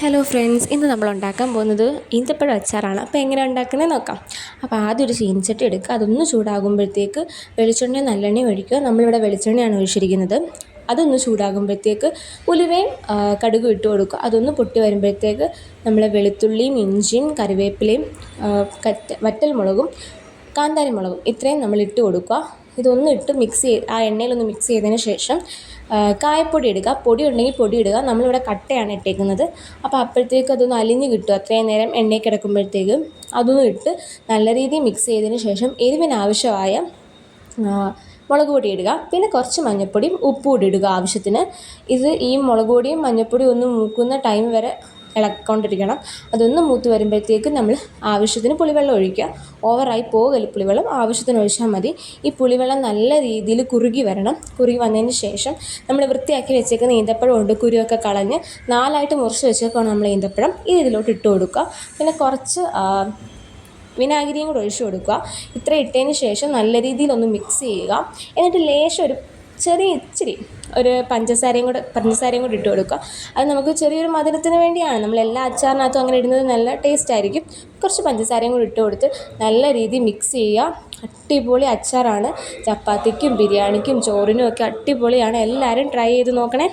Hello friends, ഇന്ന് നമ്മൾ ഉണ്ടാക്കാൻ പോകുന്നത് ഈന്തപ്പഴം അച്ചാറാണ്. അപ്പോൾ എങ്ങനെ ഉണ്ടാക്കുന്നത് നോക്കാം. അപ്പോൾ ആദ്യം ഒരു ചീനച്ചട്ടി എടുക്കുക. അതൊന്ന് ചൂടാകുമ്പോഴത്തേക്ക് വെളിച്ചെണ്ണയും നല്ലെണ്ണയും ഒഴിക്കുക. നമ്മളിവിടെ വെളിച്ചെണ്ണയാണ് ഒഴിച്ചിരിക്കുന്നത്. അതൊന്ന് ചൂടാകുമ്പോഴത്തേക്ക് ഉലുവയും കടുകും ഇട്ട് കൊടുക്കുക. അതൊന്ന് പൊട്ടി വരുമ്പോഴത്തേക്ക് നമ്മൾ വെളുത്തുള്ളിയും ഇഞ്ചിയും കറിവേപ്പിലയും വറ്റൽമുളകും കാന്താരി മുളകും ഇത്രയും നമ്മൾ ഇട്ട് കൊടുക്കുക. ഇതൊന്നും ഇട്ട് ആ എണ്ണയിലൊന്ന് മിക്സ് ചെയ്തതിന് ശേഷം കായപ്പൊടി ഇടുക. പൊടി ഉണ്ടെങ്കിൽ പൊടി ഇടുക. നമ്മളിവിടെ കട്ടയാണ് ഇട്ടേക്കുന്നത്. അപ്പോൾ അപ്പോഴത്തേക്ക് അതൊന്ന് അലിഞ്ഞ് കിട്ടും. അത്രയും നേരം എണ്ണയിൽ കിടക്കുമ്പോഴത്തേക്ക് അതൊന്നും ഇട്ട് നല്ല രീതിയിൽ മിക്സ് ചെയ്തതിന് ശേഷം എരിവിനാവശ്യമായ മുളക് പൊടി ഇടുക. പിന്നെ കുറച്ച് മഞ്ഞൾപ്പൊടിയും ഉപ്പും കൂടി ഇടുക ആവശ്യത്തിന്. ഈ മുളക് പൊടിയും മഞ്ഞൾപ്പൊടിയും ഒന്ന് മൂക്കുന്ന ടൈം വരെ ഇളക്കിക്കൊണ്ടിരിക്കണം. അതൊന്ന് മൂത്ത് വരുമ്പോഴത്തേക്ക് നമ്മൾ ആവശ്യത്തിന് പുളിവെള്ളം ഒഴിക്കുക. ഓവറായി പോകല് പുളിവെള്ളം, ആവശ്യത്തിന് ഒഴിച്ചാൽ മതി. ഈ പുളിവെള്ളം നല്ല രീതിയിൽ കുറുകി വരണം. കുറുകി വന്നതിന് ശേഷം നമ്മൾ വൃത്തിയാക്കി വെച്ചേക്കുന്ന ഈന്തപ്പഴം ഉണ്ട്, കുരുവൊക്കെ കളഞ്ഞ് 4ആയിട്ട് മുറിച്ച് വെച്ചേക്കാണ് നമ്മൾ ഈന്തപ്പഴം. ഇതിലോട്ട് ഇട്ട് കൊടുക്കുക. പിന്നെ കുറച്ച് വിനാഗിരിയും കൂടെ ഒഴിച്ച് കൊടുക്കുക. ഇത്ര ഇട്ടതിന് ശേഷം നല്ല രീതിയിലൊന്ന് മിക്സ് ചെയ്യുക. എന്നിട്ട് ലേശം ഇച്ചിരി ഒരു പഞ്ചസാരയും കൂടെ ഇട്ട് കൊടുക്കുക. അത് നമുക്ക് ചെറിയൊരു മധുരത്തിന് വേണ്ടിയാണ്. നമ്മളെല്ലാ അച്ചാറിനകത്തും അങ്ങനെ ഇടുന്നത് നല്ല ടേസ്റ്റ് ആയിരിക്കും. കുറച്ച് പഞ്ചസാരയും കൂടി ഇട്ട് കൊടുത്ത് നല്ല രീതിയിൽ മിക്സ് ചെയ്യുക. അടിപൊളി അച്ചാറാണ്. ചപ്പാത്തിക്കും ബിരിയാണിക്കും ചോറിനും ഒക്കെ അടിപൊളിയാണ്. എല്ലാവരും ട്രൈ ചെയ്ത് നോക്കണേ.